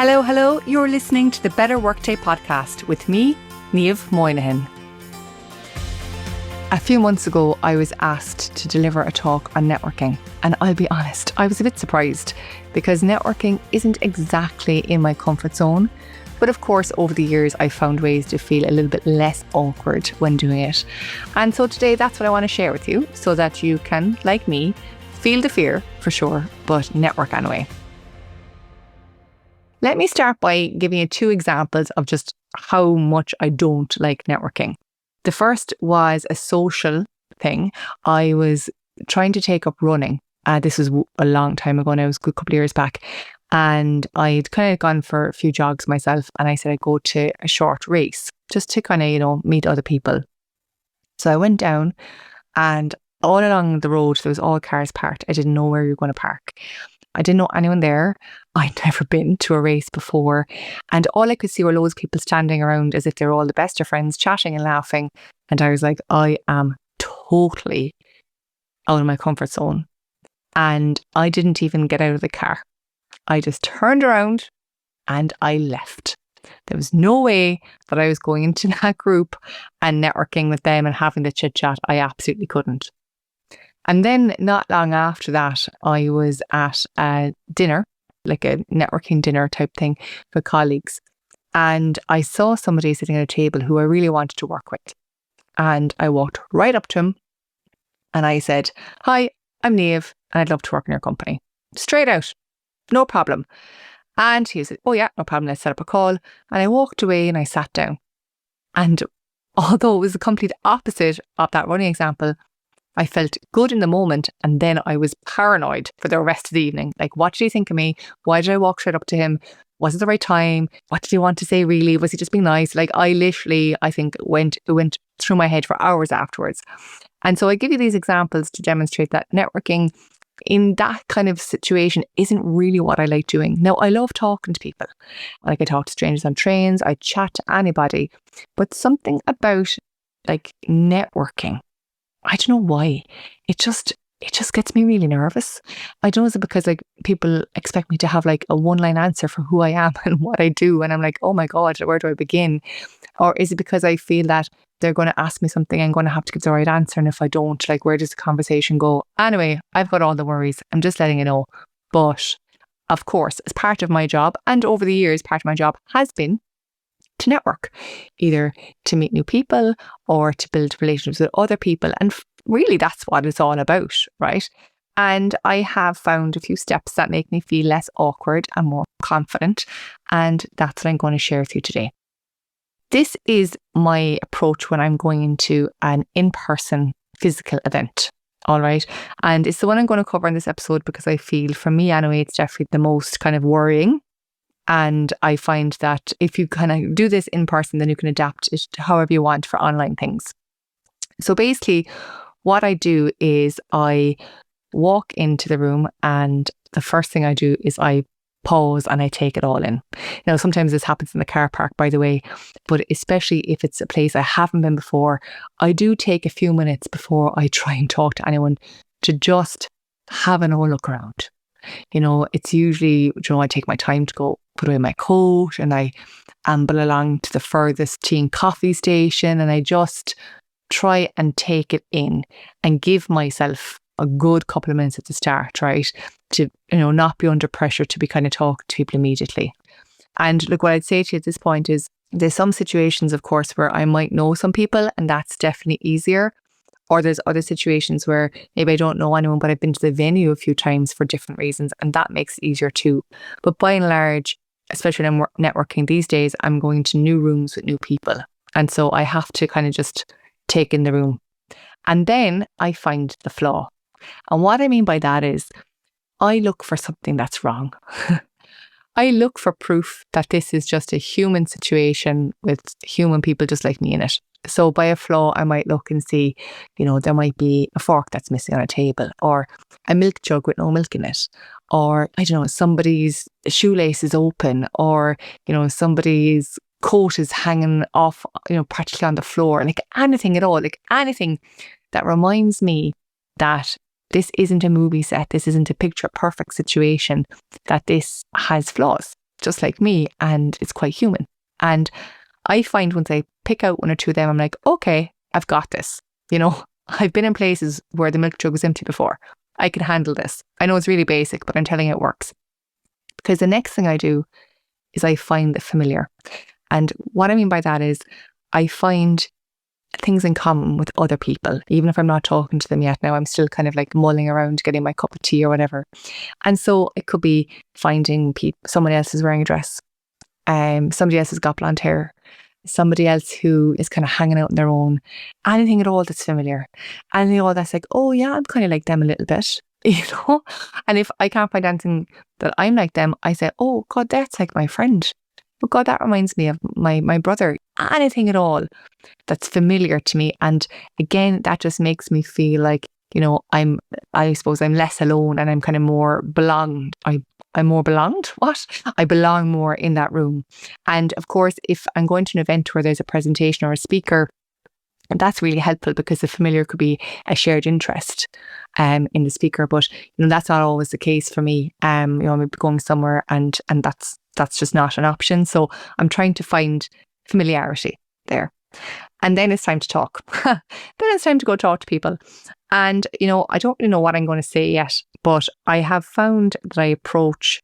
Hello, hello. You're listening to the Better Workday podcast with me, Niamh Moynihan. A few months ago, I was asked to deliver a talk on networking. And I'll be honest, I was a bit surprised because networking isn't exactly in my comfort zone. But of course, over the years, I've found ways to feel a little bit less awkward when doing it. And so today, that's what I want to share with you so that you can, like me, feel the fear for sure, but network anyway. Let me start by giving you two examples of just how much I don't like networking. The first was a social thing. I was trying to take up running. This was a long time ago now, it was a good couple of years back. And I'd kind of gone for a few jogs myself and I said I'd go to a short race just to kind of, meet other people. So I went down and all along the road, there was all cars parked. I didn't know where you were going to park. I didn't know anyone there. I'd never been to a race before. And all I could see were loads of people standing around as if they were all the best of friends, chatting and laughing. And I was like, I am totally out of my comfort zone. And I didn't even get out of the car. I just turned around and I left. There was no way that I was going into that group and networking with them and having the chit chat. I absolutely couldn't. And then not long after that, I was at a dinner, like a networking dinner type thing for colleagues. And I saw somebody sitting at a table who I really wanted to work with. And I walked right up to him and I said, "Hi, I'm Niamh and I'd love to work in your company." Straight out, no problem. And he said, "Oh yeah, no problem, let's set up a call." And I walked away and I sat down. And although it was the complete opposite of that running example, I felt good in the moment and then I was paranoid for the rest of the evening. Like, what did he think of me? Why did I walk straight up to him? Was it the right time? What did he want to say really? Was he just being nice? Like, I think it went through my head for hours afterwards. And so I give you these examples to demonstrate that networking in that kind of situation isn't really what I like doing. Now, I love talking to people. Like, I talk to strangers on trains, I chat to anybody, but something about like networking, I don't know why. It just gets me really nervous. I don't know, is it because like people expect me to have like a one-line answer for who I am and what I do, and I'm like, oh my God, where do I begin? Or is it because I feel that they're going to ask me something, I'm going to have to give the right answer, and if I don't, like, where does the conversation go? Anyway, I've got all the worries. I'm just letting you know. But of course, as part of my job, and over the years, part of my job has been to network, either to meet new people or to build relationships with other people. And really, that's what it's all about, right? And I have found a few steps that make me feel less awkward and more confident. And that's what I'm going to share with you today. This is my approach when I'm going into an in-person physical event. All right. And it's the one I'm going to cover in this episode because I feel, for me anyway, it's definitely the most kind of worrying. And I find that if you kind of do this in person, then you can adapt it however you want for online things. So basically, what I do is I walk into the room and the first thing I do is I pause and I take it all in. Now, sometimes this happens in the car park, by the way, but especially if it's a place I haven't been before, I do take a few minutes before I try and talk to anyone to just have an old look around. It's usually, I take my time to go put away my coat and I amble along to the furthest tea and coffee station and I just try and take it in and give myself a good couple of minutes at the start, right? To, not be under pressure to be kind of talking to people immediately. And look, what I'd say to you at this point is there's some situations, of course, where I might know some people and that's definitely easier. Or there's other situations where maybe I don't know anyone, but I've been to the venue a few times for different reasons, and that makes it easier too. But by and large, especially when I'm networking these days, I'm going to new rooms with new people. And so I have to kind of just take in the room. And then I find the flaw. And what I mean by that is I look for something that's wrong. I look for proof that this is just a human situation with human people just like me in it. So by a flaw, I might look and see, there might be a fork that's missing on a table, or a milk jug with no milk in it, or I don't know, somebody's shoelace is open, or, somebody's coat is hanging off, practically on the floor, like anything at all, like anything that reminds me that this isn't a movie set, this isn't a picture perfect situation, that this has flaws. just like me, and it's quite human. And I find once I pick out one or two of them, I'm like, okay, I've got this. I've been in places where the milk jug was empty before. I can handle this. I know it's really basic, but I'm telling you it works. Because the next thing I do is I find the familiar. And what I mean by that is I find things in common with other people, even if I'm not talking to them yet. Now I'm still kind of like mulling around getting my cup of tea or whatever. And so it could be finding someone else is wearing a dress. Somebody else has got blonde hair. Somebody else who is kind of hanging out on their own. Anything at all that's familiar. Anything at all that's like, oh yeah, I'm kind of like them a little bit. And if I can't find anything that I'm like them, I say, oh God, that's like my friend. Oh God, that reminds me of my brother. Anything at all that's familiar to me. And again, that just makes me feel like, I suppose I'm less alone and I'm kind of more belonged. I'm more belonged. What? I belong more in that room. And of course, if I'm going to an event where there's a presentation or a speaker, that's really helpful because the familiar could be a shared interest in the speaker. But that's not always the case for me. I may be going somewhere and that's just not an option. So I'm trying to find familiarity there. And then it's time to talk. Then it's time to go talk to people. And, I don't really know what I'm going to say yet, but I have found that I approach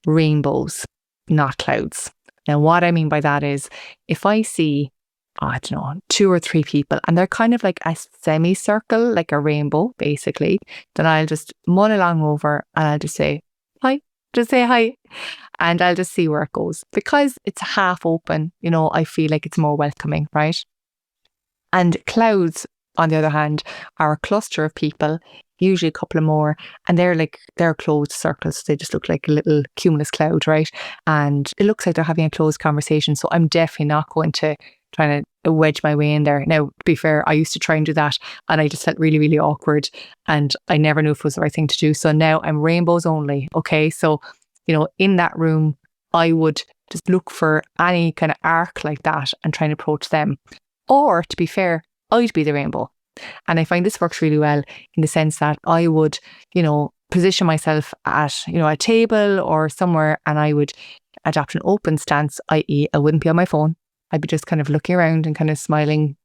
rainbows, not clouds. Now, what I mean by that is if I see, I don't know, 2 or 3 people and they're kind of like a semicircle, like a rainbow, basically, then I'll just mull along over and I'll just say, hi. Just say hi and I'll just see where it goes. Because it's half open, I feel like it's more welcoming, right? And clouds, on the other hand, are a cluster of people, usually a couple of more, and they're closed circles. They just look like a little cumulus cloud, right? And it looks like they're having a closed conversation. So I'm definitely not going to try to wedge my way in there. Now, to be fair, I used to try and do that and I just felt really, really awkward and I never knew if it was the right thing to do. So now I'm rainbows only. Okay. So, in that room, I would just look for any kind of arc like that and try and approach them. Or to be fair, I'd be the rainbow. And I find this works really well in the sense that I would, position myself at, a table or somewhere and I would adopt an open stance, i.e. I wouldn't be on my phone. I'd be just kind of looking around and kind of smiling,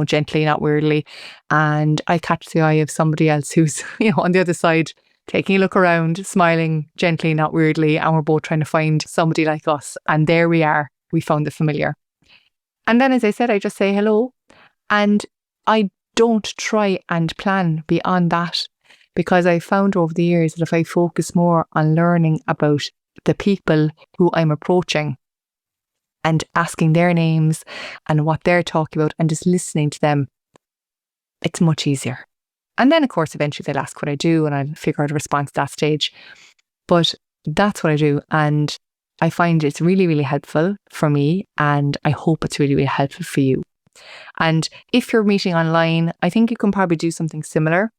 gently, not weirdly. And I catch the eye of somebody else who's, on the other side, taking a look around, smiling gently, not weirdly. And we're both trying to find somebody like us. And there we are. We found the familiar. And then, as I said, I just say hello. And I don't try and plan beyond that because I found over the years that if I focus more on learning about the people who I'm approaching, and asking their names and what they're talking about and just listening to them, it's much easier. And then, of course, eventually they'll ask what I do and I'll figure out a response at that stage. But that's what I do. And I find it's really, really helpful for me. And I hope it's really, really helpful for you. And if you're meeting online, I think you can probably do something similar.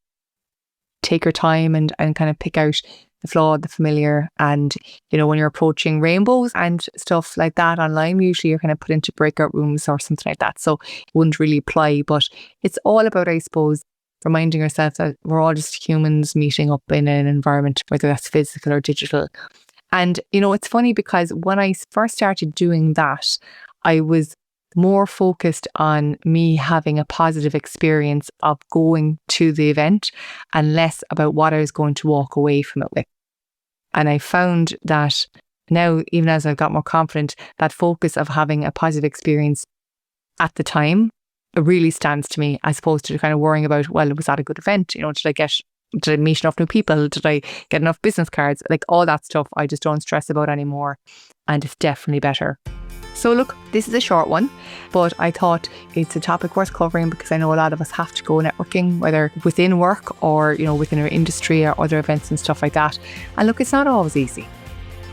Take your time and kind of pick out the flaw, the familiar. And, when you're approaching rainbows and stuff like that online, usually you're kind of put into breakout rooms or something like that. So it wouldn't really apply. But it's all about, I suppose, reminding yourself that we're all just humans meeting up in an environment, whether that's physical or digital. And, it's funny because when I first started doing that, I was more focused on me having a positive experience of going to the event and less about what I was going to walk away from it with. And I found that now, even as I've got more confident, that focus of having a positive experience at the time, it really stands to me as opposed to kind of worrying about, well, was that a good event? Did I meet enough new people? Did I get enough business cards? Like all that stuff, I just don't stress about anymore. And it's definitely better. So look, this is a short one, but I thought it's a topic worth covering because I know a lot of us have to go networking, whether within work or, within our industry or other events and stuff like that. And look, it's not always easy.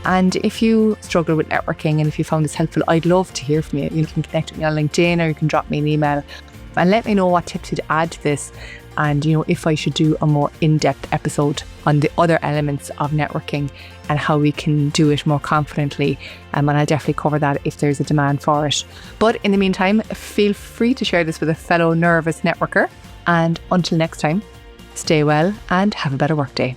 And if you struggle with networking and if you found this helpful, I'd love to hear from you. You can connect with me on LinkedIn or you can drop me an email and let me know what tips you'd add to this. And, if I should do a more in-depth episode on the other elements of networking and how we can do it more confidently. And I'll definitely cover that if there's a demand for it. But in the meantime, feel free to share this with a fellow nervous networker. And until next time, stay well and have a better workday.